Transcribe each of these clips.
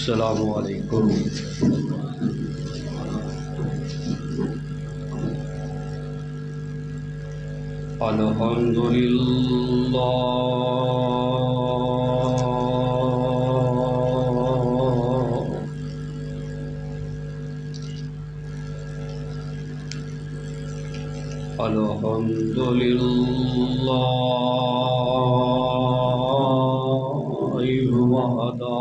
السلام علیکم۔ الحمد للہ الحمد للہ وحدہ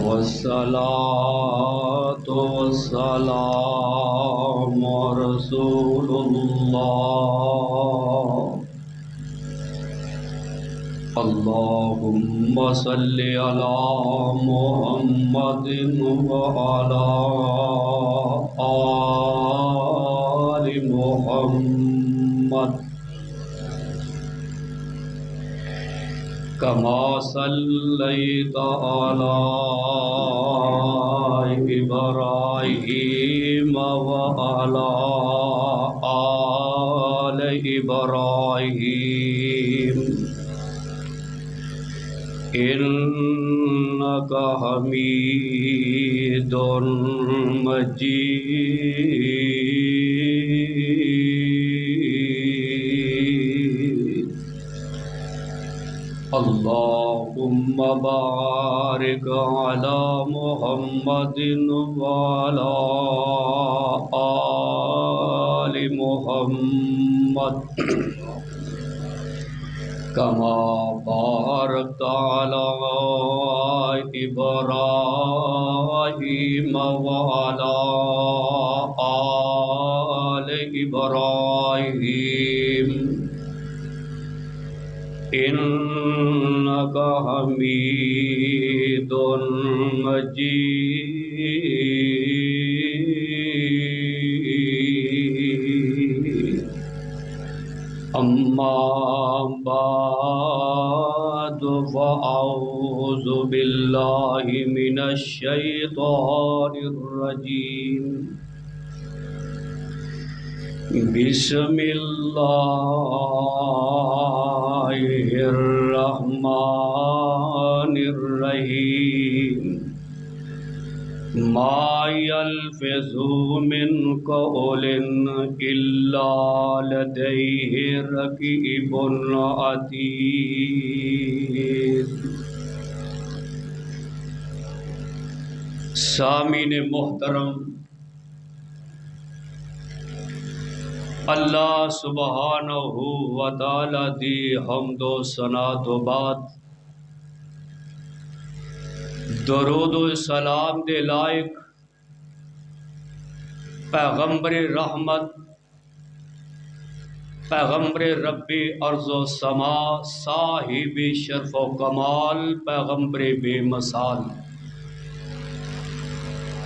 والصلاة والسلام رسول اللہ اللہم صل علی محمد وعلی آل محمد کما صلیت علی ابراہیم وعلی آل ابراہیم انک حمید مجید اللہم بارک علی محمد وعلی آل محمد کما بارکت علی ابراہیم وعلی آل ابراہیم انک حمید مجید اما بعد فاعوذ باللہ من الشیطان الرجیم بسم اللہ الرحمن الرحیم ما یلفظ من قول الا لدیہ رقیب عتید۔ سامعین محترم، اللہ سبحانہ و تعالی دی حمد و ثنا تو بعد درود و سلام دے لائق پیغمبر رحمت، پیغمبر رب ارض و سما، صاحب شرف و کمال، پیغمبر بے مثال،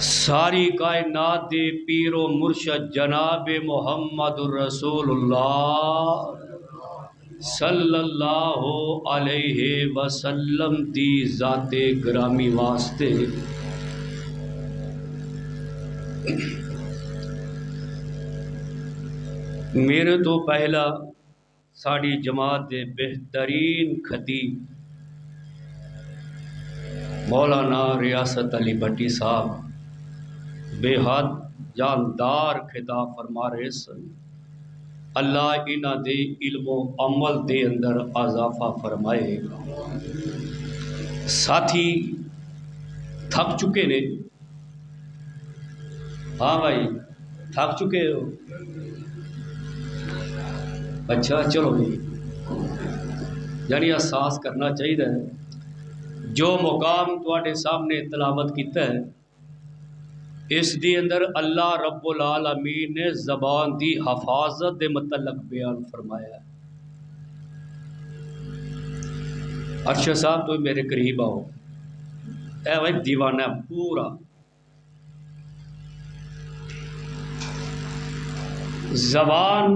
ساری کائنات دے پیر و مرشد جناب محمد رسول اللہ صلی اللہ علیہ وسلم دی ذات گرامی واسطے میرے تو پہلا ساڑی جماعت دے بہترین خطیب مولانا ریاست علی بھٹی صاحب بے حد جاندار خطاب فرما رہے سن۔ اللہ انہاں دے علم و عمل دے اندر اضافہ فرمائے۔ ساتھی تھک چکے نے؟ ہاں بھائی تھک چکے ہو؟ اچھا چلو بھائی، یعنی احساس کرنا چاہیے جو مقام تواڈے سامنے تلاوت کیتا ہے اس دی اندر اللہ رب العالمین نے زبان دی حفاظت دے متعلق بیان فرمایا ہے۔ ارشد صاحب تو میرے قریب آؤ، اے بھائی دیوانہ پورا زبان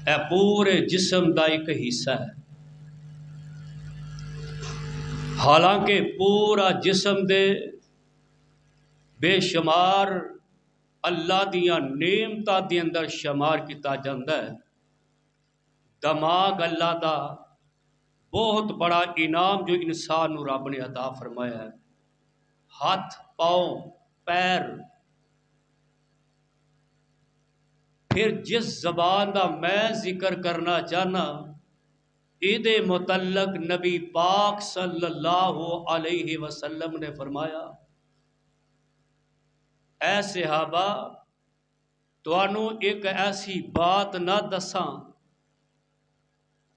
اے پورے جسم دا ایک حصہ ہے، حالانکہ پورا جسم دے بے شمار اللہ دیاں نعمتاں دے اندر شمار کیتا جاندہ ہے۔ دماغ اللہ دا بہت بڑا انعام جو انسان نو رب نے عطا فرمایا ہے، ہاتھ پاؤں پیر، پھر جس زبان دا میں ذکر کرنا چاہنا عید متعلق نبی پاک صلی اللہ علیہ وسلم نے فرمایا، اے صحابہ توانوں ایک ایسی بات نہ دساں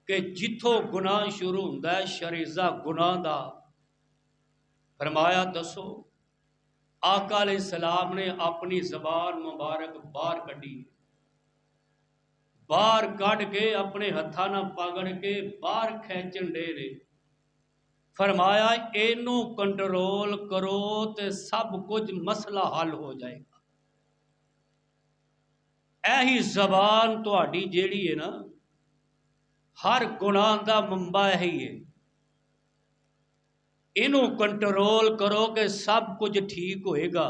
کہ جتھوں گناہ شروع ہوندا ہے شریزہ گناہ دا، فرمایا دسو۔ آقا علیہ السلام نے اپنی زبان مبارک باہر کڈی، باہر کڈ کے اپنے ہتھاں نال پکڑ کے باہر کھینچن دے نے، فرمایا اینو کنٹرول کرو تے سب کچھ مسئلہ حل ہو جائے گا۔ ایہی زبان تہاڈی جیڑی ہے نا، ہر گناہ دا منبع یہی ہے، اینو کنٹرول کرو کہ سب کچھ ٹھیک ہوئے گا۔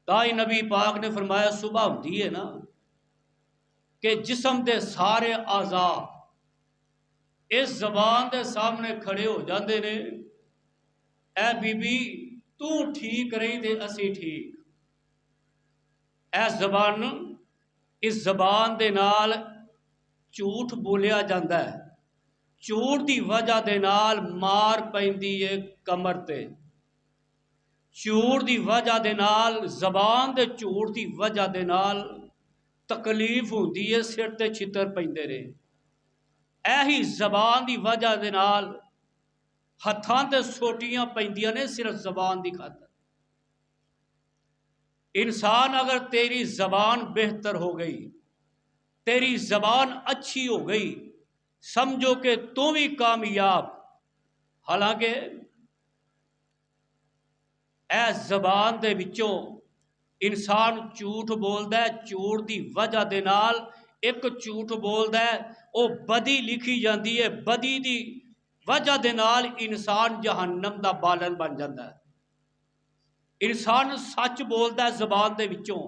تائی نبی پاک نے فرمایا صبح ہوندی ہے نا کہ جسم دے سارے اعضاء اس زبان دے سامنے کھڑے ہو جاندے نے، اے بی بی تو ٹھیک رہی تے اسی ٹھیک۔ اے زبان، اس زبان دے نال جھوٹ بولیا جاندہ ہے، جھوٹ دی وجہ دے نال مار پیندی ہے کمر تے، جھوٹ دی وجہ دے نال زبان دے جھوٹ دی وجہ دے نال تکلیف ہوندی ہے، سر تے چھتر پیندے رہے۔ ایہی زبان دی وجہ دے نال ہتھاں تے سوٹیاں پیندیاں نے صرف زبان دی خاطر۔ انسان اگر تیری زبان بہتر ہو گئی، تیری زبان اچھی ہو گئی، سمجھو کہ تو بھی کامیاب۔ حالانکہ اے زبان دے وچوں انسان جھوٹ بولدا ہے، جھوٹ دی وجہ دے نال ایک جھوٹ بولدا ہے او بدی لکھی جاندی ہے، بدی دی وجہ دے نال انسان جہنم دا بالن بن جاندہ ہے۔ انسان سچ بولدا ہے زبان دے وچوں،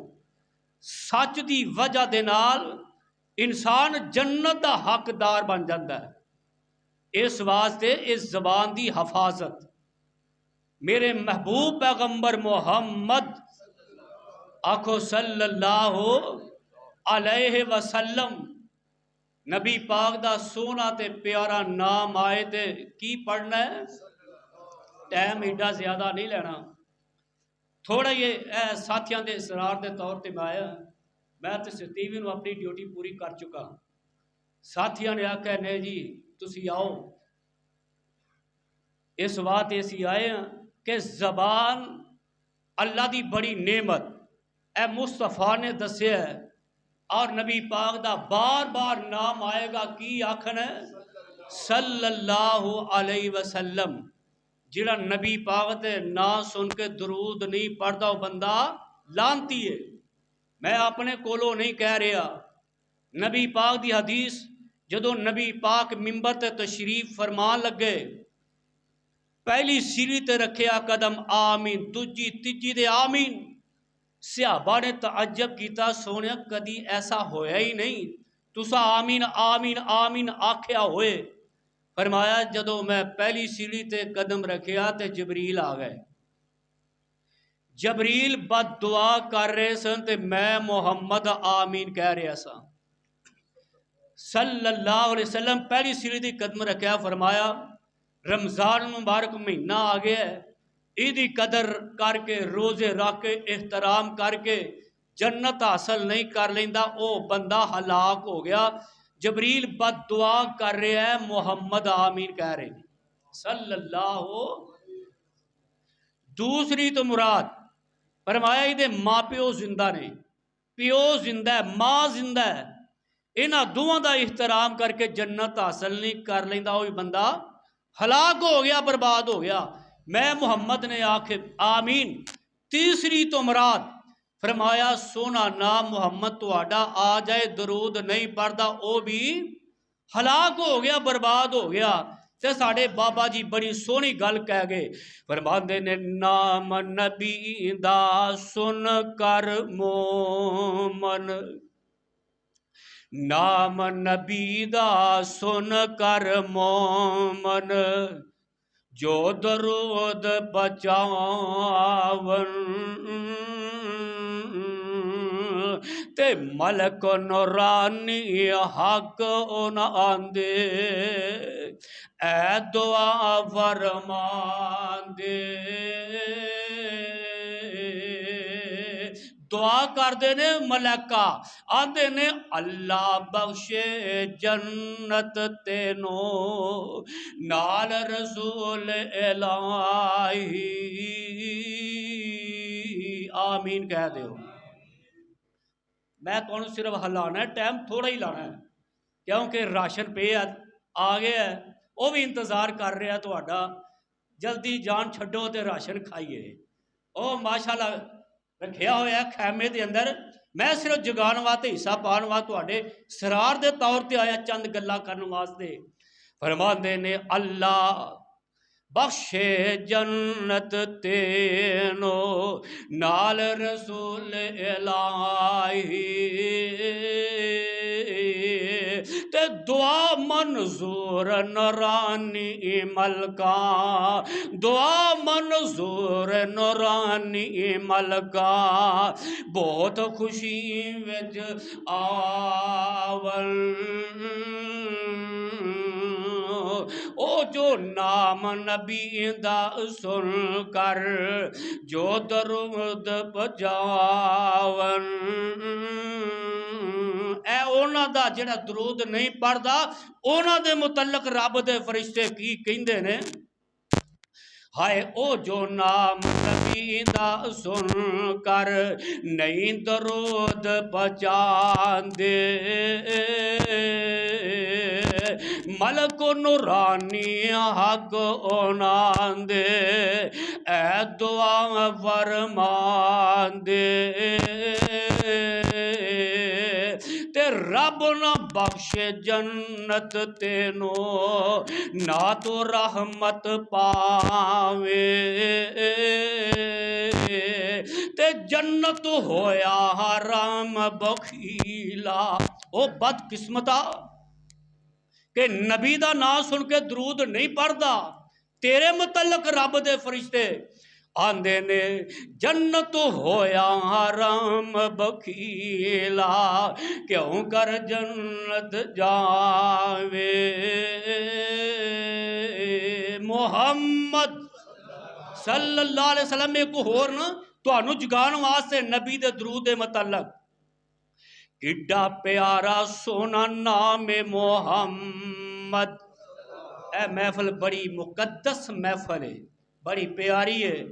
سچ دی وجہ دے نال انسان جنت دا حقدار بن جاندہ ہے۔ اس واسطے اس زبان دی حفاظت میرے محبوب پیغمبر محمد آکھو صلی اللہ علیہ وسلم، نبی پاک دا سونا تے پیارا نام آئے تے کی پڑھنا ہے؟ ٹائم ایڈا زیادہ نہیں لینا، تھوڑا یہ ساتھیاں دے اصرار دے طور تے میں آیا، میں تے ستیوی نو اپنی ڈیوٹی پوری کر چکا۔ ساتھیاں نے آکھا نہیں جی تسی آؤ، اس بات ایسی آئے ہیں کہ زبان اللہ دی بڑی نعمت اے مصطفیٰ نے دسیا ہے، اور نبی پاک دا بار بار نام آئے گا کی آکھن ہے صلی اللہ علیہ وسلم۔ جڑا نبی پاک دے نا سن کے درود نہیں پڑھدا وہ بندہ لانتی ہے۔ میں اپنے کولوں نہیں کہہ رہا، نبی پاک دی حدیث جدو نبی پاک ممبر تے تشریف فرمان لگے، پہلی سیڑھی تے رکھیا قدم آمین، دوجی تیجی دے آمین۔ صحابہ نے تعجب کیتا سونیا کدی ایسا ہویا ہی نہیں، تسا آمین آمین آمین آکھیا ہوئے۔ فرمایا جدو میں پہلی سیڑھی تے قدم رکھیا تے جبریل آ گئے، جبریل بد دعا کر رہے سن تے میں محمد آمین کہہ رہا سا صلی اللہ علیہ وسلم۔ پہلی سیڑھی تے قدم رکھیا، فرمایا رمضان مبارک مہینہ آ گیا ہے، ایدی قدر کر کے روزے رکھ کے احترام کر کے جنت حاصل نہیں کر لیندا او بندہ ہلاک ہو گیا۔ جبریل بد دعا کر رہے ہیں، محمد آمین کہہ رہے ہیں صلی اللہ۔ دوسری تو مراد فرمایا یہ ماں پیو زندہ نے، پیو زندہ ہے، ماں زندہ ہے، انہاں دوواں دا احترام کر کے جنت حاصل نہیں کر لیندا وہ بندہ ہلاک ہو گیا، برباد ہو گیا۔ میں محمد نے آکھے آمین۔ تیسری تو مراد فرمایا سونا نام محمد تہاڈا آ جائے درود نہیں پڑھدا او بھی ہلاک ہو گیا، برباد ہو گیا۔ تے ساڑھے بابا جی بڑی سونی گل کہہ گئے، فرماندے نے نام نبی دا سن کر مومن نام نبی دا سن کر مومن جو درود بچاون تے ملک نورانی حق ان آندے اے دعا فرمان دے دعا کر دینے ملکہ آندے نے اللہ بخشے جنت تینو نال رسول الہی آمین کہہ دیو میں تو صرف ہلانا ہے ٹائم تھوڑا ہی لانا ہے کیونکہ راشن پہ آ گیا ہے وہ بھی انتظار کر رہا ہے تہاڈا جلدی جان چھڈو تے راشن کھائیے او ماشاءاللہ رکھیا ہوا ہے خیمے دے اندر میں صرف جگان واسطے حصہ پان واسطے تہاڈے سرار دے طور تے آیا چند گلاں کرن واسطے فرماندے نے اللہ بخشے جنت تینو نال رسول الہی تے دعا منظور نورانی ملکا دعا منظور نورانی ملکا بہت خوشی وچ آون او جو نام نبی دا سن کر جو درود بجاون اے اونا دا جڑا درود نہیں پڑھدا اونا دے متعلق رب دے فرشتے کی کہندے نے ہائے او جو نام نبی دا سن کر نہیں درود بچاندے ملک نورانی حق اونان دے اے دعا فرمان دے تے رب نہ بخش جنت تینو نہ تو رحمت پاوے تے جنت ہویا حرام بخیلا او بد قسمتا کہ نبی دا نام سن کے درود نہیں پڑھدا تیرے متعلق رب دے فرشتے آندے نے جنت ہویا حرام بخیلا کیوں کر جنت جاوے محمد صلی اللہ علیہ وسلم ایک ہور نا تانوں جگان واسطے نبی دے درود دے متعلق کڈا پیارا سونا نام محمد اے محفل بڑی مقدس محفل ہے بڑی پیاری ہے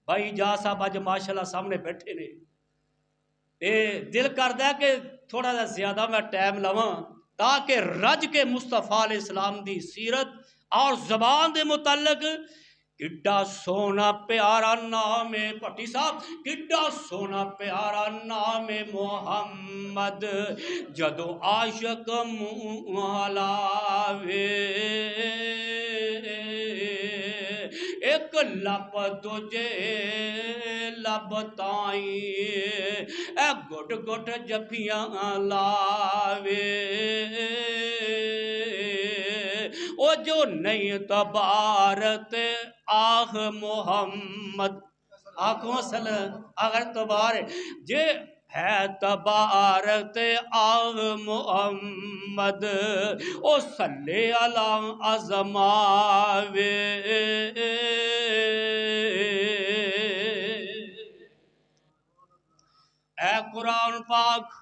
بھائی جا صاحب آج ماشاءاللہ سامنے بیٹھے نے اے دل کردا ہے کہ تھوڑا سا زیادہ میں ٹائم لواں تاکہ رج کے مصطفیٰ علیہ السلام دی سیرت اور زبان دے متعلق کڈا سونا پیارا نام پٹی صاحب کڈا سونا پیارا نام محمد جدو عاشق منہ لاوے ایک لب دوجے لب تائیں اے گٹ گٹ جفیاں لاوے او جو نہیں تبارت آہ محمد آنکھوں سل اگر تبار جے ہے تبارت آہ محمد او صلی اللہ ازماوے اے قرآن پاک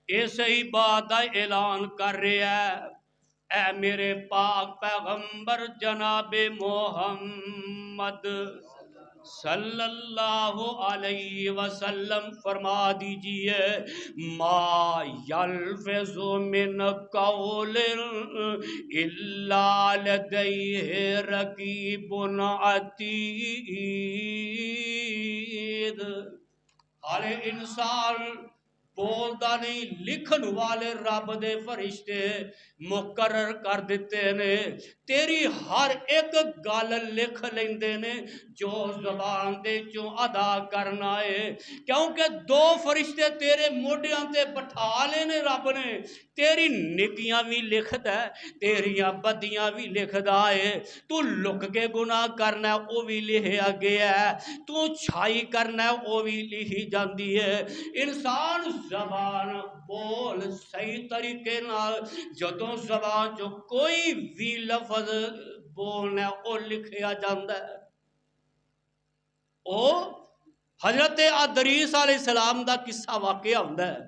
اسے ہی بات اعلان کر رہا ہے اے میرے پاک پیغمبر جناب محمد صلی اللہ علیہ وسلم فرما دیجئے ما یلفظ من قول الا لدیہ رقیب عتید ہر انسان بولدا نہیں، لکھن والے رب دے فرشتے مقرر کر دیتے نے، تیری ہر ایک گل لکھ لیندے نے جو زبان دے چوں ادا کرنا ہے، کیونکہ دو فرشتے تیرے موڈیاں تے بٹھا لے نے رب نے، تیری نیکیاں بھی لکھدا ہے، تیریاں بدیاں بھی لکھدا ہے، تو لک کے گناہ کرنا ہے وہ بھی لکھیا گیا ہے، تو چھائی کرنا ہے وہ بھی لکھی جاندی ہے۔ انسان زبان بول صحیح طریقے نال، جدوں زبان جو کوئی بھی لفظ بولنا ہے وہ لکھیا جاندا ہے۔ او حضرت ادریس علیہ السلام دا قصہ واقعہ ہوندا ہے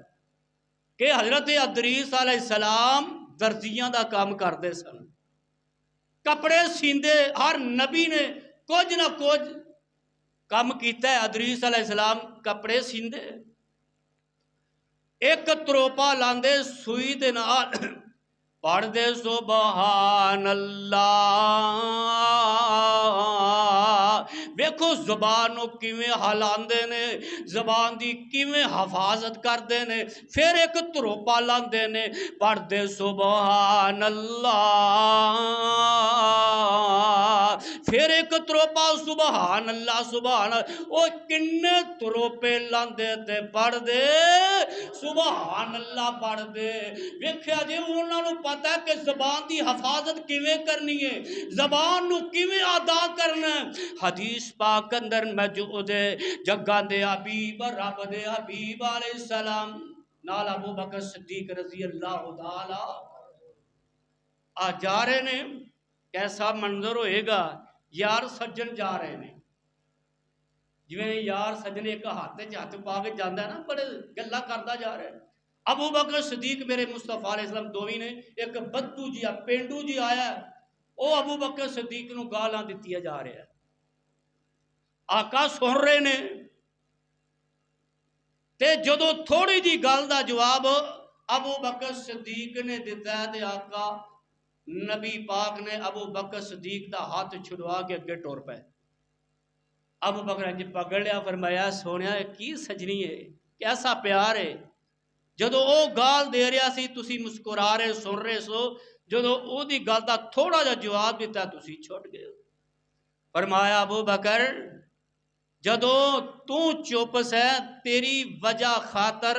کہ حضرت ادریس علیہ السلام درزیاں دا کام کردے سن، کپڑے سیندے، ہر نبی نے کچھ نہ کچھ کام کیتا ہے۔ ادریس علیہ السلام کپڑے سیندے، ایک تروپا لاندے سوئی دے نال پڑھ دے سبحان اللہ، ویکھو زبان نو کیویں ہلاندے نے، زبان دی کیویں حفاظت کردے نے، پھر ایک تروپا لاندے نے پڑھ دے سبحان اللہ، پھر ایک تروپا سبحان اللہ سبحان اللہ، او کنے تروپے لاندے تے پڑھ دے سبحان اللہ پڑھ دے۔ ویکھیا جی انہاں نو پتہ ہے کہ زبان دی حفاظت کیویں کرنی ہے، زبان نو کیویں ادا کرنا ہے۔ حدیث پاک اندر موجود ہے، جگاں دے حبیب رب دے حبیب علیہ السلام نال ابو بکر صدیق رضی اللہ تعالی آ جا رہے نے، کیسا منظر ہوئے گا، یار سجن جا رہے نے، جویں یار سجن ایک ہاتھ ہاتھ پا کے جانا ہے نا، بڑے گلا کرتا جا رہا ہے۔ ابو بکر صدیق میرے مصطفیٰ علیہ السلام دوویں نے، ایک بدو جی پینڈو جی آیا ہے، وہ ابو بکر صدیق نو گالاں دتیا جا رہا ہے، آقا سن رہے نے، تے جدو تھوڑی جی گل دا جواب ابو بکر صدیق نے دیتا ہے تے آقا نبی پاک نے ابو بکر صدیق دا ہاتھ چھڑوا کے اگے ٹور پے۔ ابو بکر نے پکڑ لیا، فرمایا سونیا کی سجنی ہے، کیسا پیار ہے، جدو او گال دے رہا سی تسی مسکرا رہے سن رہے سو، جدو او دی گل دا تھوڑا جا جواب دیتا تسی چھوٹ گئے۔ فرمایا ابو بکر جدو تو چپ سے تیری وجہ خاطر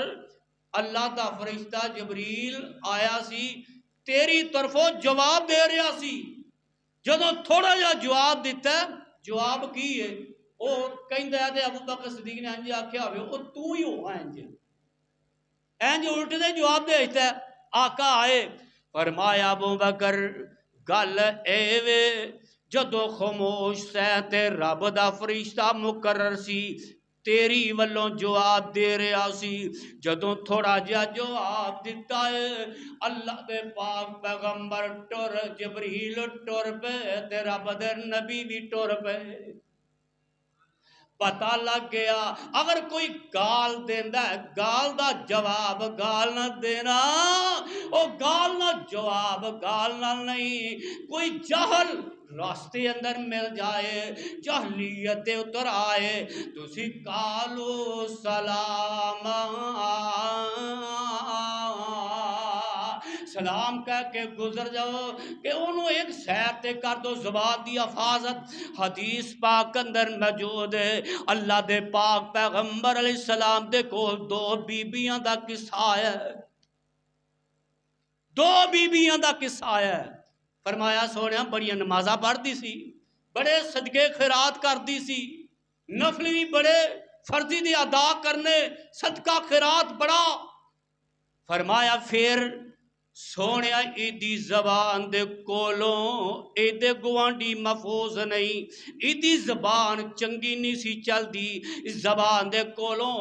اللہ دا فرشتہ جبریل آیا سی، تیری طرفوں جواب دے رہا سی، جدو تھوڑا جا جواب دیتا ہے، جواب کی ہے او کہندا ہے تے ابو بکر صدیق نے انج آکھیا ہوئے او تو ہی ہو انج الٹ دے جواب دے دیتا ہے۔ آقا آئے، فرمایا ابو بکر گل اے وے جدو خاموش سے تے رب دا فرشتہ مقرر سی تیری والوں جواب دے رہا سی، جدوں تھوڑا جا جواب دیتا ہے اللہ دے پاک پیغمبر ٹر جبریل ٹر پہ تے رب دے نبی بھی ٹر پہ۔ پتہ لگ گیا اگر کوئی گال دیندا ہے گال دا جواب گال نہ دینا، او گال نہ جواب گال نہ نہیں، کوئی جہل راستے اندر مل جائے، جہلیت اتر آئے، تسی کالو سلام سلام کہہ کے گزر جاؤ کہ انہوں ایک سیر تے کر دو، زبان دی حفاظت۔ حدیث پاک اندر موجود ہے، اللہ دے پاک پیغمبر علیہ السلام دے کول دو بیبیاں دا قصہ ہے، دو بیبیاں دا قصہ ہے۔ فرمایا سونیا بڑیاں نمازاں پڑھ دی سی، بڑے صدقے خیرات کر دی سی، نفلی بھی بڑے فرضی دی ادا کرنے، صدقہ خیرات بڑا۔ فرمایا پھر سونیا ایدی زبان دے کولوں ایدے گوانڈی محفوظ نہیں، ایدی زبان چنگی نہیں سی چل دی، اس زبان دے کولوں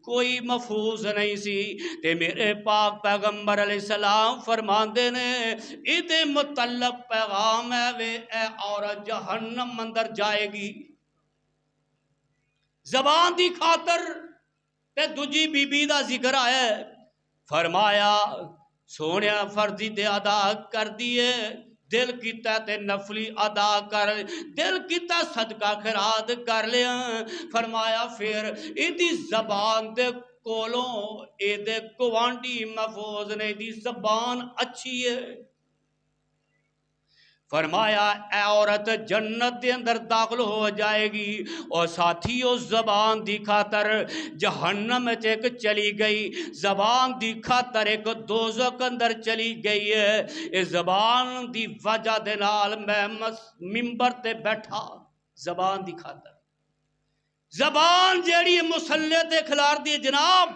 کوئی محفوظ نہیں سی، تے میرے پاک پیغمبر علیہ السلام فرماندے نے ایدے متعلق پیغام ہے وے اے عورت جہنم اندر جائے گی۔ زبان دی خاطر تے دوجی بی بی دا ذکر آئے، فرمایا سونیا فرضی تے ادا کر دیے، دل کیتا تے نفلی ادا کر، دل کیتا صدقہ خیرات کر لیا۔ فرمایا پھر ایدی زبان دے کولوں اے دے گوانڈی محفوظ نے، دی زبان اچھی ہے۔ فرمایا اے عورت جنت دے اندر داخل ہو جائے گی، اور ساتھیو زبان دی خاطر جہنم ایک چلی گئی، زبان دی خاطر ایک دوزخ اندر چلی گئی ہے۔ اس زبان دی وجہ دے نال میں منبر تے بیٹھا، زبان دی خاطر۔ زبان جیڑی مسلح تے کھلار دی جناب،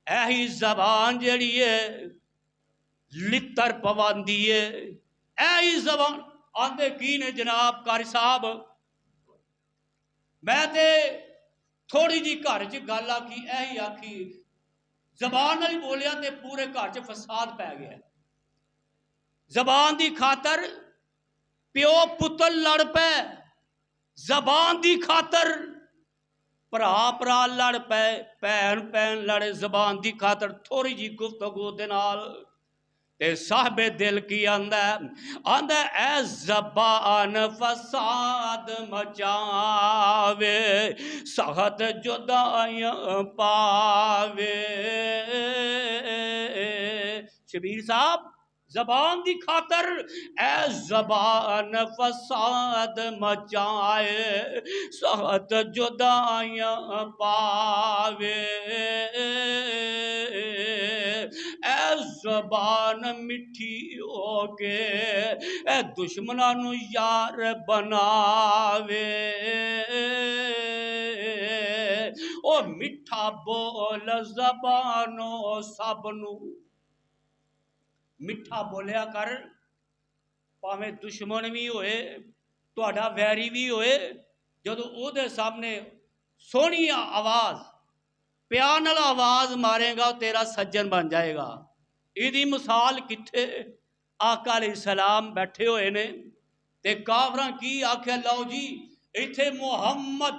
ایہی زبان جیڑی ہے لتر پواندی ہے، ایہی زبان آندے کی نے جناب قاری صاحب۔ میں تے تھوڑی جی گھر چ گل آکھی، ایہی آکھی زبان نال بولیا تے پورے گھر چ فساد پی گیا۔ زبان دی خاطر پیو پتر لڑ پے، زبان دی خاطر پرا لڑ پے، پین لڑے زبان دی خاطر تھوڑی جی گفتگو دے نال۔ تے صاحب دل کی آندہ اے زبان فساد مچاوے، سخت جدائیاں پاوے۔ شبیر صاحب زبان دی خاطر اے زبان فساد مچائے، سخت جدائیاں پاوے۔ اے زبان مٹھی ہو کے اے دشمنانو یار بناوے، او مٹھا بول زبانو سبنو، مٹھا بولیا کر، پاویں دشمن بھی ہوئے تہاڈا ویری بھی ہوئے، جدو او دے سامنے سونی آواز پیار نال آواز مارے گا تیرا سجن بن جائے گا۔ ایدی مثال کتھے آقا علیہ السلام بیٹھے ہوئے نے تے کافراں کی آکھیا لو جی ایتھے محمد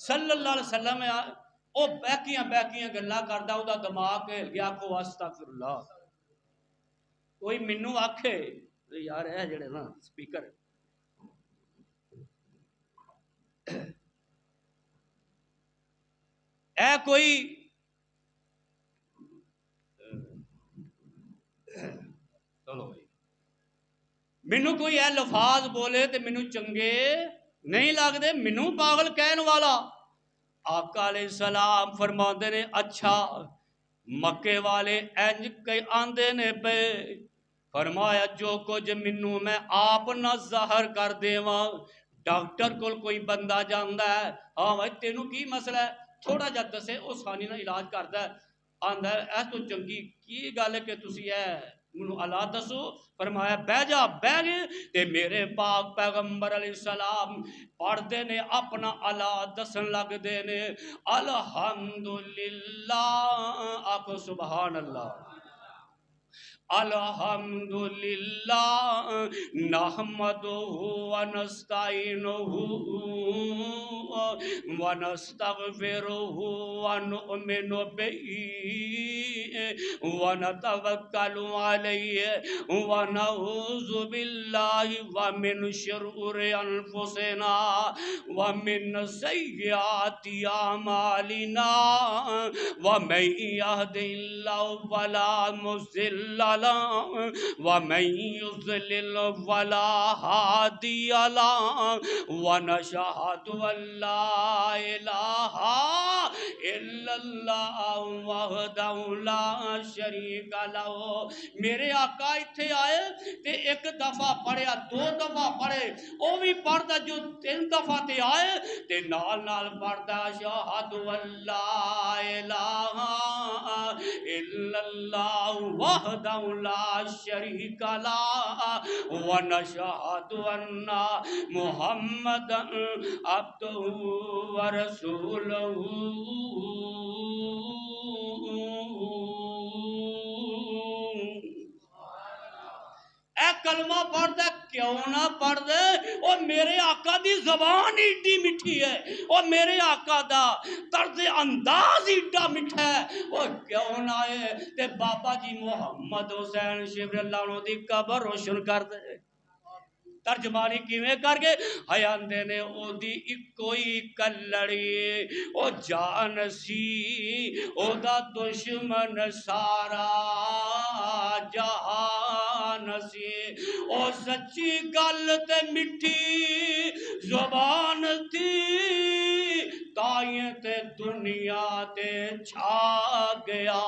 صلی اللہ علیہ وسلم او بیکیاں گلاں کردا، او دا دماغ ہل گیا، آکھو استغفر اللہ۔ کوئی منو آکھے یار اے جڑے نا سپیکر اے کوئی چلو بھائی منو کوئی اے لفاظ بولے تے منو چنگے نہیں لگ دے، منو پاگل کہن والا۔ آقا علیہ السلام فرماندے نے اچھا مکے والے انج کئی آندے نے پے، فرمایا جو کچھ منو میں آپ نہ ظاہر کر دیواں، ڈاکٹر کول کوئی بندہ جاندا ہے، ہاں بھائی تینوں کی مسئلہ ہے، تھوڑا جا دسے او سانی نہ علاج کردا ہے، آندا ہے اے تو چنگی کی گل ہے کہ تسی اے منو اللہ دسو۔ فرمایا بہ جا، بہ گئے تے میرے پاک پیغمبر علیہ السلام پڑھ دے نے اپنا اللہ دسن لگ دے نے، الحمدللہ، آکھو سبحان اللہ، الحمدللہ نحمدہ ونستعینہ ونستغفرہ ونؤمن بہ ونتوکل علیہ ونعوذ باللہ ومن شرور انفسنا ومن سیئات اعمالنا ومن یہد اللہ فلا مضل له ومن يضلل فلا هادي له ونشهد ان لا اله الا الله وحده لا شريك له۔ میرے آقا ایتھے آئے تے ایک دفعہ پڑھیا، دو دفعہ پڑھے، او بھی پڑھدا جو تین دفعہ تے آئے تے نال نال پڑھدا اشہد ان لا الہ الا اللہ وحدہ لا شریک لہ ونشہد ان محمدا عبدہ ورسولہ۔ اے کلمہ پڑھ دے کیوں نہ پڑھ دے، او میرے آقا دی زبان ایڈی مٹھی ہے، او میرے آقا دا طرز انداز ایڈا مٹھا ہے، او کیوں نہ ہے تے بابا جی محمد حسین شبر اللہ عنہ دی قبر روشن کر دے۔ ترجمانی کیویں کر کے آندے نے او دی اکو ہی کلڑی او جان سی او دا دشمن سارا جہان سی او سچی گل تے مٹھی زبان تھی تائیں تے دنیا تے چھا گیا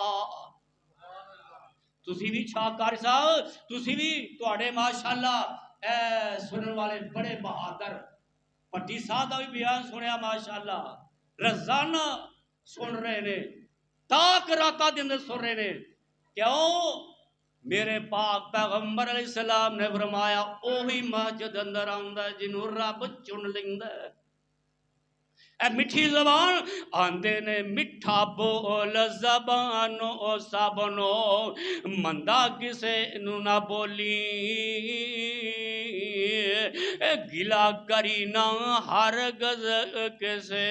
تسی بھی چھا کر صاحب تسی بھی تواڈے ماشاءاللہ اے سنن والے بڑے بہادر پٹی صاحب دا بھی بیان سنیا ماشاءاللہ روزانہ سن رہے نے تاک راتا دن سن رہے نے کیوں میرے پاک پیغمبر علیہ السلام نے فرمایا اوہی مسجد اندر آندا جنوں رب چن لیندا ہے اے مٹھی زبان آندے نے مٹھا بول زبانو سبنو مندہ کسے نو نہ بولی گلا کرینا ہرگز کسے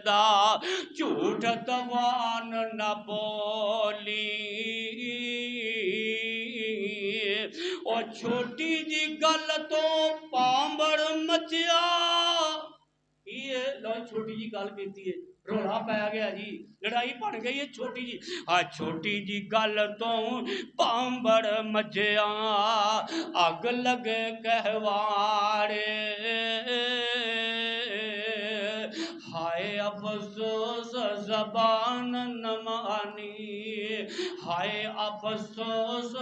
دا جھوٹ توان نہ بولی او چھوٹی جی گل تو پامبڑ مچیا یہ لو چھوٹی جی گل کہتی ہے رولا پایا گیا جی لڑائی پڑ گئی ہے چھوٹی جی چھوٹی جی گل تو پامبڑ مچیا اگ لگے کہواڑے ہائے افسوس زبان نمانی ہائے افسوس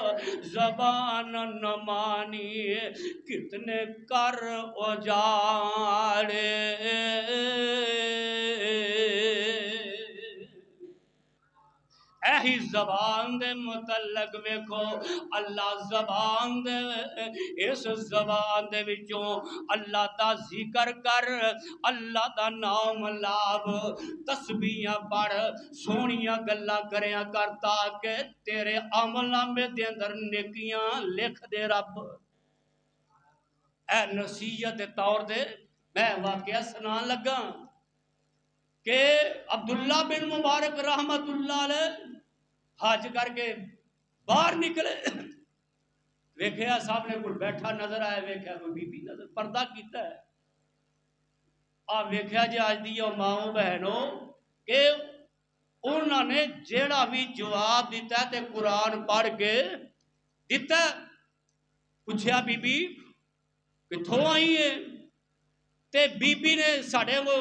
زبان نمانی کتنے کر اجاڑے ایہی زبان دے متعلق ویکھو اللہ زبان دے اس زبان دے وچوں اللہ دا ذکر کر اللہ دا نام لاب تسبیحاں پڑھ سونیاں گلاں کریاں کر تاکہ تیرے عمل نامے دے اندر نیکیاں لکھ دے رب اے نصیحت دے طور دے میں واقعہ سنان لگا کہ عبداللہ بن مبارک رحمت اللہ علیہ حج کر کے باہر نکلے ویکھیا سامنے کوئی بیٹھا نظر آئے ویکھیا کوئی بی بی نظر پردہ کیتا ہے ویکھیا جی آج دی ماں بہنوں کہ انہوں نے جیڑا بھی جواب دیتا ہے تے قرآن پڑھ کے دیتا ہے پوچھیا بی بی کتھوں آئی ہے تے بی بی نے ساڑھے وہ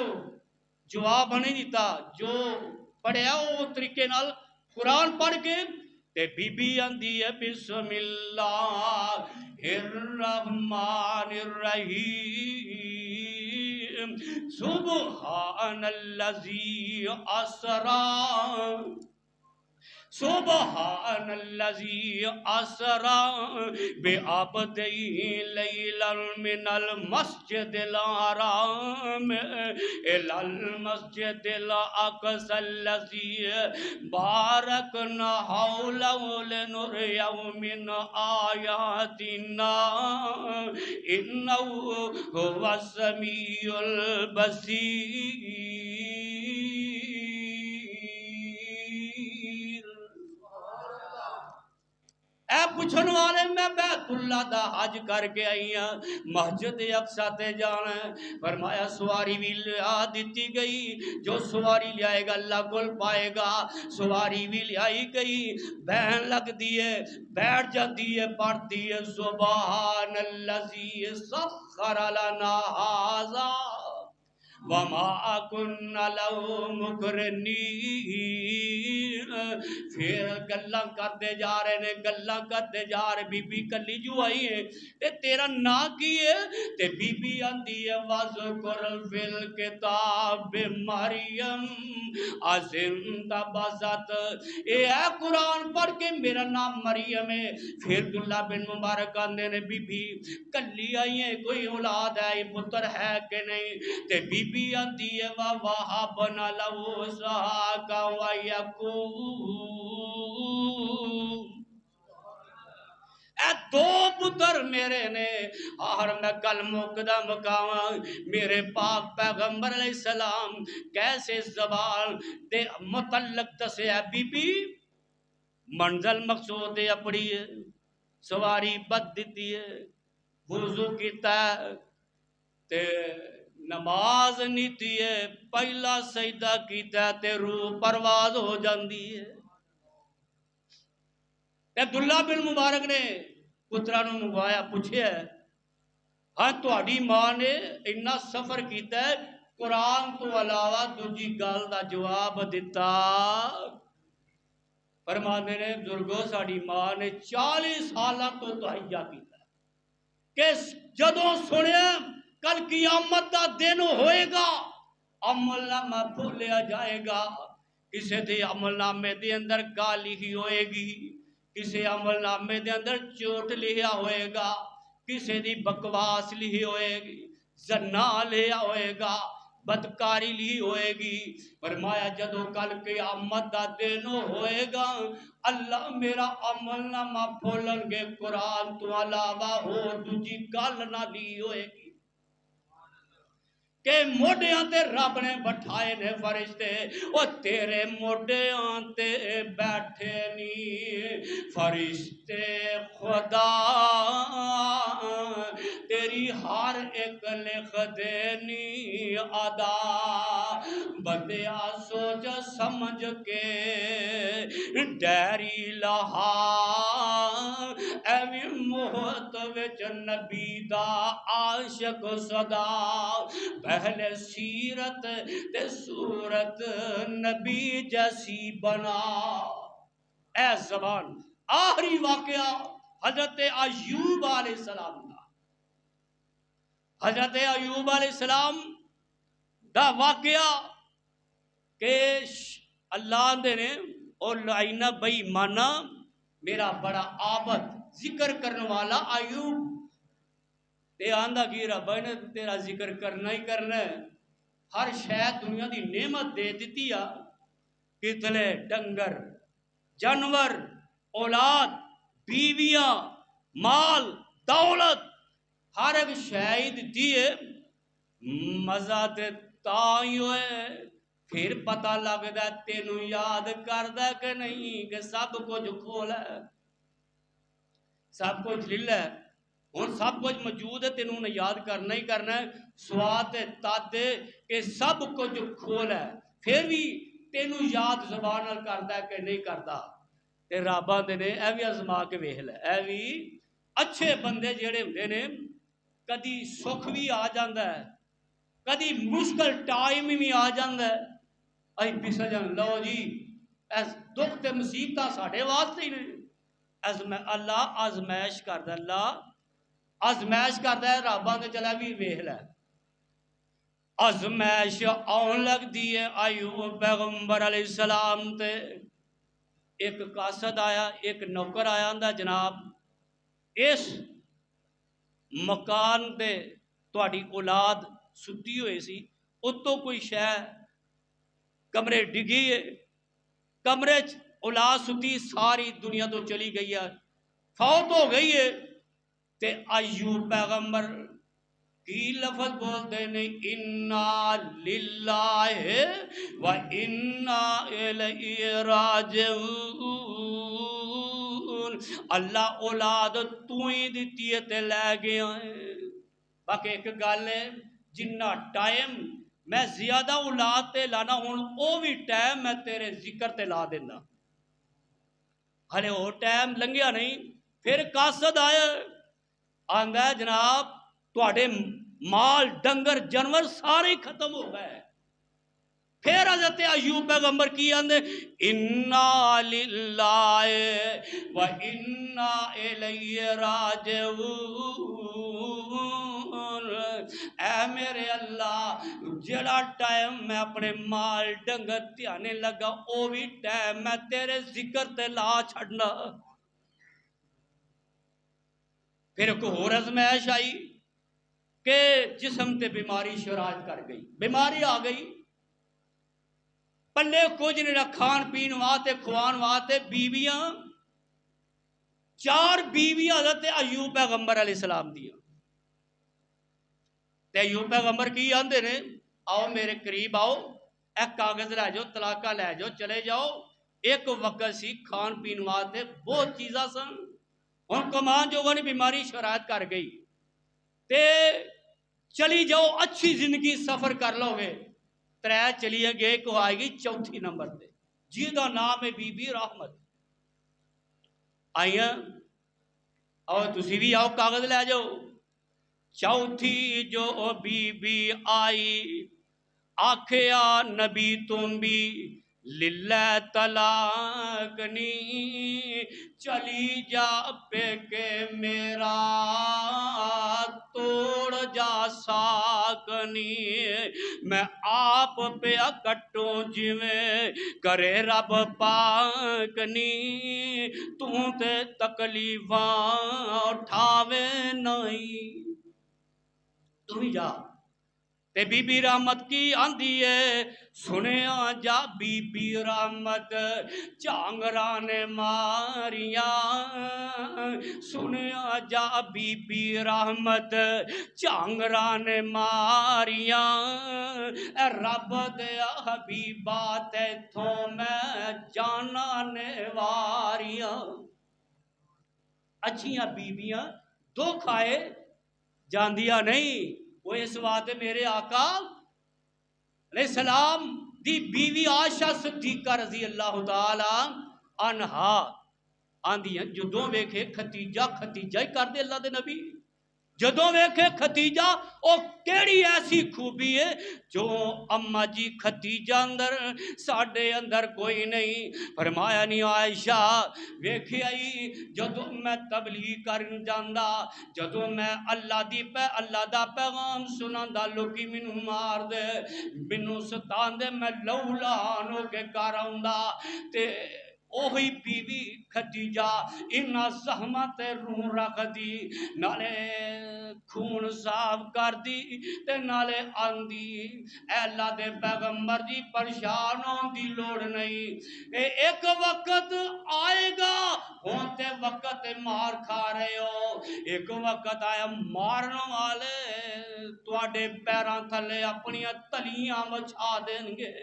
جواب نہیں دیتا جو پڑھیا وہ طریقے نال قرآن پڑھ کے تے بی بی آندی ہے بسم اللہ الرحمن الرحیم سبحان اللذی اسرا سبحان اللذی اسرا بے عبدی لیلا من المسجد الحرام الى المسجد الاقصى الذي باركنا حوله لنريه من آياتنا انه هو السميع البصير اے پوچھن والے میں بیت اللہ دا حج کر کے آئی ہاں مسجد اقصی تے جانا ہے فرمایا سواری بھی لیا دیتی گئی جو سواری لے آئے گا اللہ کول پائے گا سواری بھی لے آئی گئی بہن لگ دیئے بیٹھ جاتی ہے پڑھتی ہے سبحان اللذی سخر لنا ھذا وما كنا له مقرنين پھر گلاں کرتے جا رہے نے گلاں کرتے جا رہے بی بی کلی جو آئی ہے تے تیرا نا کی ہے تے بی بی آندی ہے وَذْكُرْ فِي الْكِتَابِ مریم بازت اے قرآن پڑھ کے میرا نام مریم ہے پھر عبداللہ بن مبارک آندے نے بی بی کلی آئی ہے کوئی اولاد ہے پتر ہے کہ نہیں تے بی بی آندی ہے وَوَهَبْنَا لَهُ إِسْحَاقَ وَيَعْقُوبَ اے دو پتر میرے نے اور میں کل موقدہ مقاواں میرے پاک پیغمبر علیہ السلام کیسے زبان دے متعلق دسے ہے بی بی منزل مقصود ہے اپنی ہے سواری بد دیتی ہے وضو کیتا ہے تے نماز نیتی ہے پہلا سجدہ کیتا ہے تے روح پرواز ہو جاندی ہے۔ تے عبداللہ بن مبارک نے پترا نو منگوایا پوچھیا ہے ہاں تہاڈی ماں نے اتنا سفر کیتا ہے قرآن تو علاوہ دوجی گل دا جواب دیتا؟ فرماندے نے بزرگو ساڈی ماں نے 40 سالاں تو تہیا کیتا ہے کہ جدوں سنیا کل قیامت دا دن ہوئے گا عمل نامہ کھولیا جائے گا، کسے دے عمل نامے دے اندر گال لکھی ہوئے گی، کسے عمل نامے دے اندر چوٹ لکھیا ہوئے گا، کسے دی بکواس لکھی ہوئے گی، زنا لیا ہوئے گا، بدکاری لی ہوئے گی۔ فرمایا جدو کل قیامت دا دن ہوئے گا اللہ میرا عمل نامہ کھولن گے قرآن تو علاوہ ہو دوجی گل نہ لی ہوئے گی کہ موڈیاں تے رب نے بٹھائے نے فرشتے او تیرے موڈیاں تے بیٹھے نی فرشتے خدا تیری ہر ایک لکھ دینی ادا بندیا سوچ سمجھ کے ڈیری لہا ایویں محت وچ نبی دا عاشق صدا پہلے سیرت تے صورت نبی جیسی بنا۔ اے زبان آخری واقعہ حضرت ایوب علیہ السلام دا، حضرت ایوب علیہ السلام دا واقعہ کہ اللہ دے نے اور لعینہ بئی مانا میرا بڑا عابد ذکر کرنے والا ایوب تے آندہ کی رب نے تیرا ذکر کرنا ہی کرنا ہے، ہر شاید دنیا دی نعمت دے دیتی ہے، کتنے ڈنگر جانور اولاد بیویاں مال دولت ہر ایک شاید دیئے مزہ تے تائیں ہوئے پھر پتہ لگدا تینوں یاد کردہ کہ نہیں کہ سب کچھ کھولا ہے سب کچھ للہ ہے ہن سب کچھ موجود ہے تینوں نے یاد کرنا ہی کرنا ہے سواد تادے کہ سب کچھ کھول ہے پھر بھی تینوں یاد زبان کرتا ہے کہ نہیں کرتا تے راباں دے نے اے بھی آزما کے ویکھ لے اے بھی اچھے بندے جڑے ہوندے نے کدی سکھ بھی آ جاندا ہے کدی مشکل ٹائم بھی آ جاندا ہے ائی پسا جان لو جی اس دکھ تے مصیبتاں ساڈے واسطے ہی نے اللہ آزمائش کردا اللہ آزمائش کردا ہے راباں تے چلا بھی ویکھ لے آزمائش آن لگ دی ہے ایوب پیغمبر علیہ السلام تے ایک قاصد آیا ایک نوکر آیا اندہ جناب اس مکان تے تہاڈی اولاد ستی ہوئی سی اتوں کوئی شے کمرے ڈگی ہے کمرے اولاد ستی ساری دنیا تو چلی گئی ہے فوت ہو گئی ہے تے ایوب پیغمبر کی لفظ بولتے نہیں انا للہ و انا الیہ راجعون اللہ اولاد تو ہی دیتی ہے تے لے گیا ہے باقی ایک گل ہے جنہ ٹائم میں زیادہ اولاد تے لانا ہوں او بھی ٹائم میں تیرے ذکر تے لا دینا ہلے وہ ٹائم لنگیا نہیں پھر قاصد آیا آندا ہے جناب تواڈے مال ڈنگر جانور سارے ختم ہو گئے پھر حضرت ایوب پیغمبر کی آندے انا للہ و انا الیہ راجعون اے میرے اللہ جڑا ٹائم میں اپنے مال ڈنگر دھیانے لگا او بھی ٹائم میں تیرے ذکر تے لا چھڑنا پھر ایک اور آزمائش آئی کہ جسم تے بیماری شرائط کر گئی بیماری آ گئی پلے کچھ نہیں کھان پین واسطے کھوان واسطے بیویاں 4 بیویاں حضرت ایوب پیغمبر علیہ السلام دیا تے ایوب پیغمبر کی آندے نے آؤ میرے قریب آؤ ایک کاغذ لے جاؤ طلاقہ لے جاؤ چلے جاؤ ایک وقت سی کھان پین واسطے بہت چیزاں سن ہن کمان جو نے بیماری شرائط کر گئی تے چلی جاؤ اچھی زندگی سفر کر لو گے. ترے چلیے گئے کو آئے گی چوتھی نمبر تے جی دا نام ہے بی بی رحمت. آئیے اور تسی بھی آؤ کاغذ لے جاؤ. چوتھی جو بی بی آئی آکھیا نبی تم بھی للہ طلاق نی چلی جا پہ کے میرا توڑ جا ساکنی میں آپ پہ کٹوں جویں کرے رب پاکنی تو تے تکلیفاں اٹھاوے نہیں. تو ہی جا. تے بی بی رحمت کی آندھی ہے سنیا جا بی بی رحمت چانگراں نے ماریاں. سنیا جا بی بی رحمت چانگراں نے ماریاں. اے رب دیا حبیبا تیتھوں میں جانا نے واریاں. اچھیاں بیبیاں دکھ آئے جاندیاں نہیں. وہ اس واسطے میرے آقا علیہ السلام دی بیوی عائشہ صدیقہ رضی اللہ تعالی عنہا آندی ہیں جدوں ویکھے ختیجہ ختیجہ ہی کر دے اللہ دے نبی. جدوں ویکھے ختیجہ او کیڑی ایسی خوبی ہے جو اما جی ختیجہ اندر ساڈے اندر کوئی نہیں. فرمایا نہیں عائشہ ویکھے آئی جدوں میں تبلیغ کرن جاندا جدوں میں اللہ دا پیغام سناندا لوکی مینوں مار دے مینوں ستان دے میں لو لہان ہو کے گھر آوندا تے اوہی بیوی ختیجہ انہاں زحمت روح رکھ دی نالے خون صاف کر دی تے نالے آندی اے اللہ دے پیغمبر جی پریشان ہون دی لوڑ نہیں. ایک وقت آئے گا ہون تے وقت مار کھا رہے ہو. ایک وقت آیا مارن والے تواڈے پیراں تھلے اپنی تلیاں وچھا دین گے.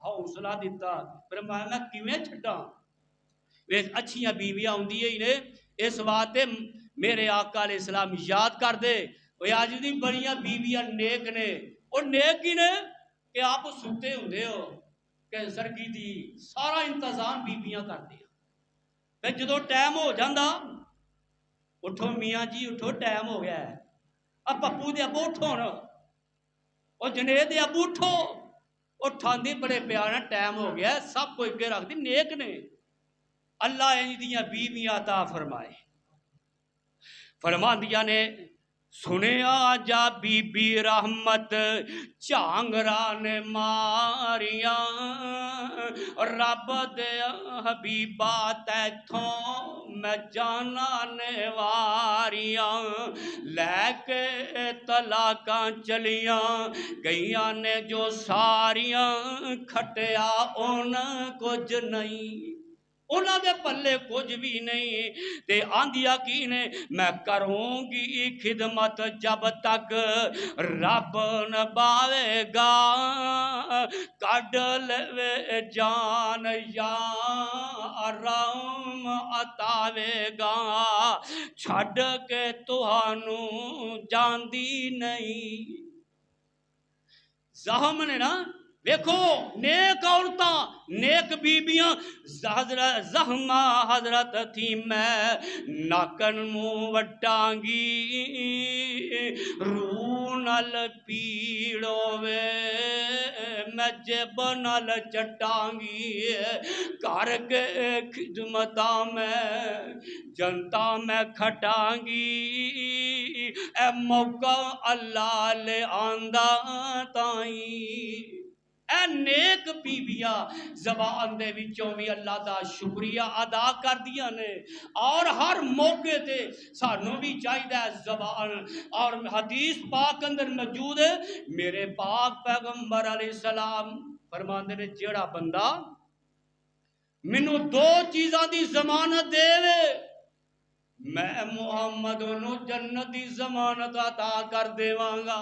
حوصلہ دیتا پر میں کیویں چھڈاں. اچھیاں بیویاں ہوندی ہی نے اس واسطے میرے آقا علیہ السلام یاد کر دے وہ آج دی بڑیاں بیویاں نیک نے. اور نیک ہی نے کہ آپ ستے ہوندے ہو کہ سرگی دی سارا انتظام بیویاں کر دیا. پھر جدو ٹائم ہو جاندہ اٹھو میاں جی اٹھو ٹائم ہو گیا ہے. اب پپو دے ابو اٹھو نا اور جنید دے ابو اٹھو اٹھاندی بڑے پیارا ٹائم ہو گیا ہے. سب کو اگے رکھ دی نیک نے. اللہ ان دیاں بیویاں عطا فرمائے. فرماندیاں نے سنیا جا بی بی رحمت چانگرا نے ماریاں رب دیا حبیبا تیتھوں میں جانا نے واریاں. لے کے طلاقاں چلیاں گئیاں نے جو ساریاں کھٹیا ان کچھ نہیں انہاں دے پلے کچھ بھی نہیں. تے آندیا کی نے میں کروں گی خدمت جب تک رب نبھاوے گا کڈ لے جان یا آرام عطاوے گا چھڈ کے تہانوں جاندی نہیں. زہم نے نا دیکھو نیک عورتاں نیک بیبیاں زہمہ حضرت تھی میں ناکن منہ وٹانگی روح نل پیڑو وے میں جب نل چٹانگی کر کے خدمتاں میں جنتا میں کھٹانگی اے موقع اللہ لے آندہ تائیں. اے نیک بیویاں زبان دے وچوں بھی اللہ دا شکریہ ادا کر دیا نے اور ہر موقع تے سانوں بھی چاہیے زبان اور حدیث پاک اندر موجود ہے میرے پاک پیغمبر علیہ السلام فرماندے نے جیڑا بندہ مینوں دو چیزاں دی ضمانت دے میں محمد نو جنت دی ضمانت عطا کر دیواں گا۔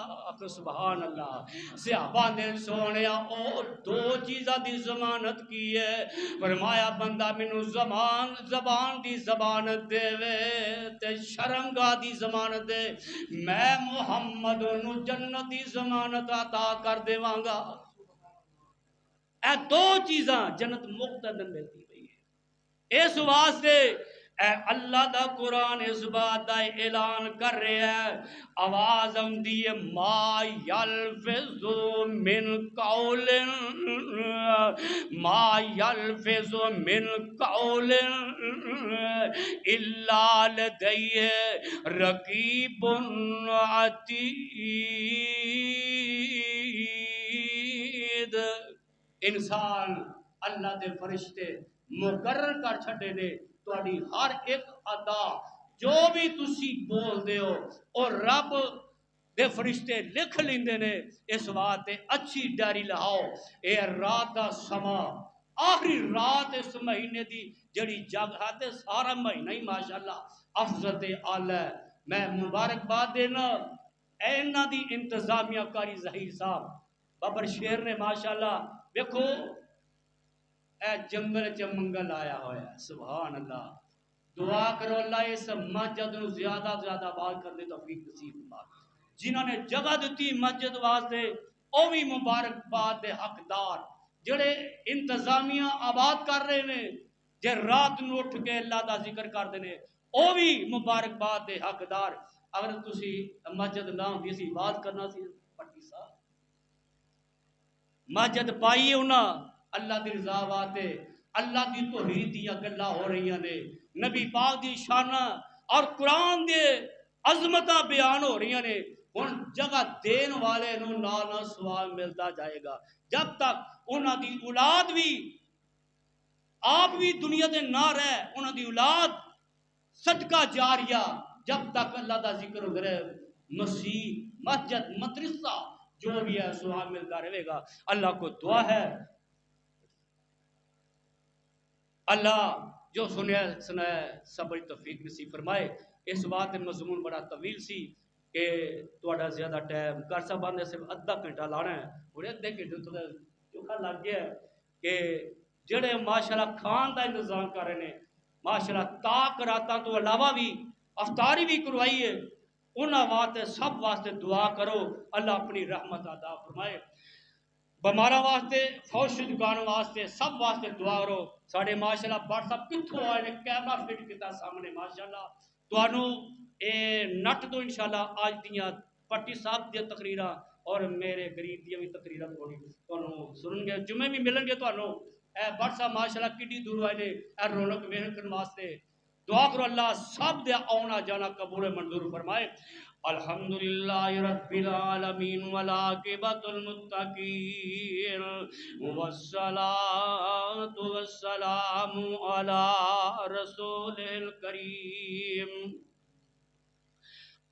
سبحان اللہ۔ صحابہ نے سونیا او دو چیزاں دی ضمانت کی ہے، فرمایا بندہ مینوں زبان دی ضمانت دے وے تے شرمگاہ دی ضمانت دے، میں محمد نو جنت دی ضمانت عطا کر دیواں گا۔ اے دو چیزاں جنت مقتدر ملتی پئی ہے۔ اس واسطے اے اللہ دا قرآن اس بات دا اعلان کر رہا ہے، آواز آندی ہے ما یلفظ من قول ما یلفظ من قول الا لدیہ رقیب عتید۔ انسان اللہ دے فرشتے مقرر کر چھٹے نے تہاڈی ہر ایک ادا جو بھی تسی بول دے ہو اور رب دے فرشتے لکھ لیندے نے۔ اس واسطے اچھی ڈائری لہاؤ، اے رات دا سما آخری رات اس مہینے دی جڑی جگ ہے تے سارا مہینہ ہی ماشاءاللہ افضل تے اعلی ہے۔ میں مبارکباد دینا انہاں دی انتظامیہ کاری ظہیر صاحب بابر شیر نے ماشاءاللہ دیکھو اے جنگل چ منگل آیا ہوا ہے۔ سبحان اللہ۔ دعا کرو اللہ اس مسجد نو زیادہ زیادہ آباد کرنے توفیق نصیب فرما، جنہاں نے جگہ دیتی مسجد واسطے او بھی مبارکباد دے حقدار، جڑے انتظامیہ آباد کر رہے نے، جے رات نو اٹھ کے اللہ دا ذکر کر دینے او بھی مبارکباد دے حقدار۔ اگر تسی مسجد نہ ہوندی سی بات کرنا سی پٹی صاحب، مسجد پائی انہاں اللہ دی رضا واسطے، اللہ دی توحید دی گلاں ہو رہی نے، نبی پاک دی شاناں اور قرآن دے عظمتاں بیان ہو رہی نے۔ ہن جگہ دین والے نو نال نال سوال ملتا جائے گا، جب تک انہاں دی اولاد بھی آپ بھی دنیا دے نہ رہے، انہاں دی اولاد صدقہ جاریہ جب تک اللہ دا ذکر ہو رہے، مسیح مسجد مدرسہ جو بھی ہے سوال ملتا رہے گا۔ اللہ کو دعا ہے اللہ جو سنائے صبر توفیق نصیب فرمائے۔ اس بات مضمون بڑا طویل سی کہ تھوڑا زیادہ ٹائم کر سکتا نے صرف ادھا گھنٹہ لانا ہے، بڑے ادھے گھنٹے تو چوکھا لگ گیا ہے کہ جڑے ماشاءاللہ کھان دا انتظام کر رہے ہیں، ماشاءاللہ تاک راتاں تو علاوہ بھی افطاری بھی کروائی ہے، انہاں واسطے سب واسطے دعا کرو اللہ اپنی رحمت عطا فرمائے۔ بمارا واسطے فوج دکان واسطے سب واسطے دعا کرو۔ ساڑھے ماشاءاللہ واٹس ایپ کتھوں آئے نے کیمرہ فٹ کیتا سامنے ماشاءاللہ تانوں اے نٹ تو انشاءاللہ آج دیاں پٹی صاحب دی تقریراں اور میرے غریب دی بھی تقریراں تانوں سنن گے، جمعے بھی ملن گے تانوں۔ اے واٹس ایپ ماشاءاللہ کڈی دور آئے نے اے رونق ویکھن کرن واسطے دعا کرو اللہ سب دے آنا جانا قبول منظور فرمائے۔ الحمدللہ رب العالمین والعاقبۃ المتقین والصلاۃ والسلام علی رسول الکریم۔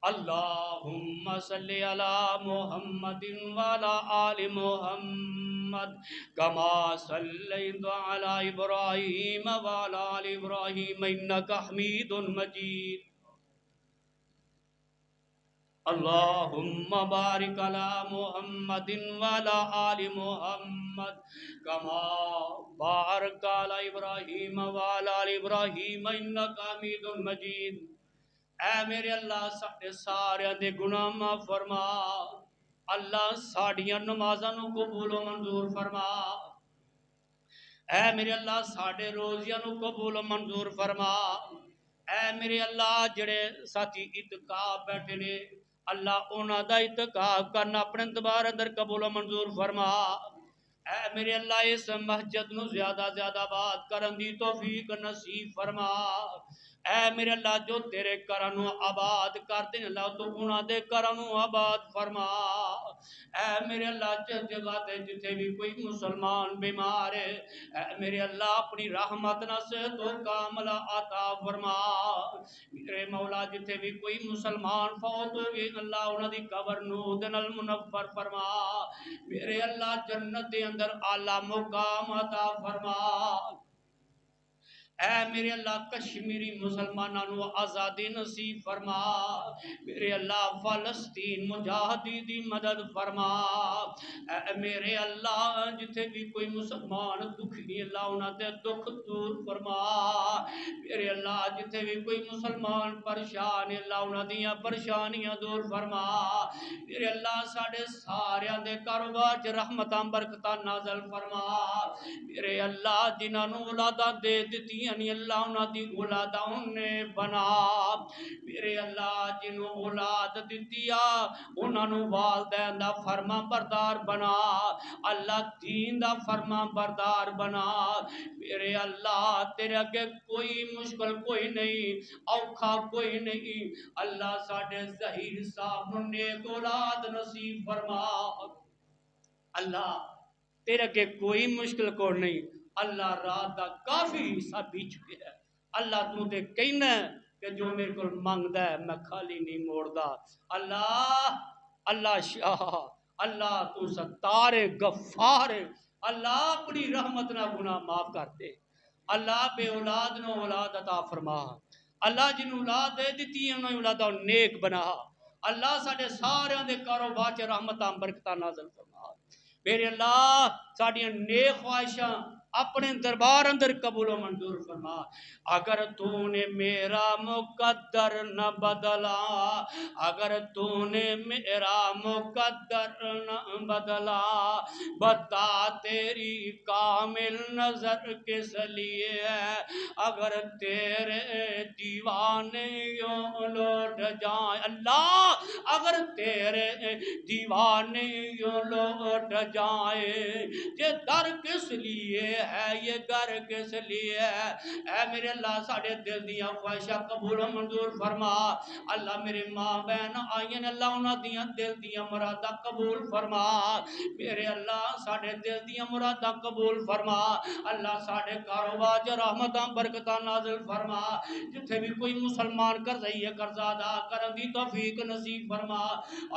اللہم صلی علی محمد وعلی آل محمد کما صلیت علی ابراہیم وعلی آل ابراہیم انک حمید مجید۔ اللہم بارک علی محمد وعلی آل محمد کما بارکت علی ابراہیم وعلی آل ابراہیم انک حمید مجید۔ اے میرے اللہ ساڈے سارے دے گناہ معاف فرما، اللہ ساڈیاں نمازاں نو قبول و منظور فرما، اے میرے اللہ ساڈے روزیاں نو قبول و منظور فرما، اے میرے اللہ جڑے ساتھی اتقاف بیٹھے نے اللہ انہاں دا اتقاف کرنا اپنے دربار اندر قبول و منظور فرما۔ اے میرے اللہ اس مسجد نو زیادہ زیادہ آباد کرن دی توفیق نصیب فرما۔ اے میرے اللہ جو تیرے گھراں نو آباد کر دیں اللہ تو انہاں دے گھراں نو آباد فرما۔ اے میرے اللہ جس جگہ تے جتھے بھی کوئی مسلمان بیمار ہے اے میرے اللہ اپنی رحمت نہ سے تو کاملہ عطا فرما۔ میرے مولا جتھے بھی کوئی مسلمان فوت ہو گئے اللہ انہاں دی قبر نور دے نال منور فرما۔ میرے اللہ جنت دے اندر اعلیٰ مقام عطا فرما۔ اے میرے اللہ کشمیری مسلمانوں نو آزادی نصیب فرما، میرے اللہ فلسطین مجاہدی دی مدد فرما، اے میرے اللہ جتھے بھی کوئی مسلمان دکھی اللہ انہاں تے دکھ دور فرما، میرے اللہ جتھے بھی کوئی مسلمان پریشان اللہ انہاں دیاں پریشانیاں دور فرما، میرے اللہ ساڑے ساریاں دے کاروبار چ رحمتاں برکتاں نازل فرما، میرے اللہ جنہاں نو اولاداں دے دتیاں نی اللہ انہاں دی اولاداں نے بنا، میرے اللہ جنہوں اولاد دتیا انہاں نو والدین دا فرما بردار بنا، اللہ دین دا فرما بردار بنا، میرے اللہ تیرے اگے کوئی مشکل کوئی نہیں، اوکھا کوئی نہیں، اللہ ساڑھے ظہیر صاحب نیک اولاد نصیب فرما، اللہ تیرے کے کوئی مشکل کو نہیں، اللہ رات دا کافی حصہ بھی چکے ہے، اللہ تو تے کہنا ہے کہ جو میرے کو مانگدا ہے میں خالی نہیں موڑدا، اللہ اللہ شاہ اللہ تو ستار غفار، اللہ اپنی رحمت نہ گناہ معاف کر دے، اللہ بے اولاد نو اولاد عطا فرما، اللہ جن اولاد دے دیتی ہیں انہیں اولادہ نیک بنا، اللہ ساڑھے سارے دے کاروبار چ رحمتاں برکتاں نازل فرما، میرے اللہ ساڑھیاں نیک خواہشاں اپنے دربار اندر قبول و منظور فرما، اگر تو نے میرا مقدر نہ بدلا، اگر تو نے میرا مقدر نہ بدلا، بتا تیری کامل نظر کس لیے ہے، اگر تیرے دیوانے یوں لوٹ جائیں، اللہ اگر تیرے دیوانے یوں لوٹ جائیں، یہ در کس لیے ہے یہ گھر کس لیے ہے، اے میرے اللہ ساڑھے دل دیاں خواہشہ قبول و منظور فرما، اللہ میرے ماں بہن آئین اللہ انہاں دیاں دل دیاں مرادہ قبول فرما، میرے اللہ ساڑھے دل دیاں مرادہ قبول فرما، اللہ ساڑھے کاروبار جو رحمتاں برکتاں نازل فرما، جتھے بھی کوئی مسلمان کر رہی ہے قرضہ ادا کرن دی توفیق نصیب فرما،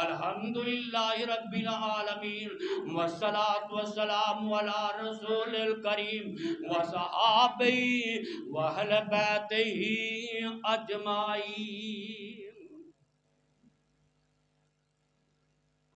الحمدللہ رب العالمین والصلاة والسلام علی رسول الکریم وصحابی واہل بیتہی اجمعین۔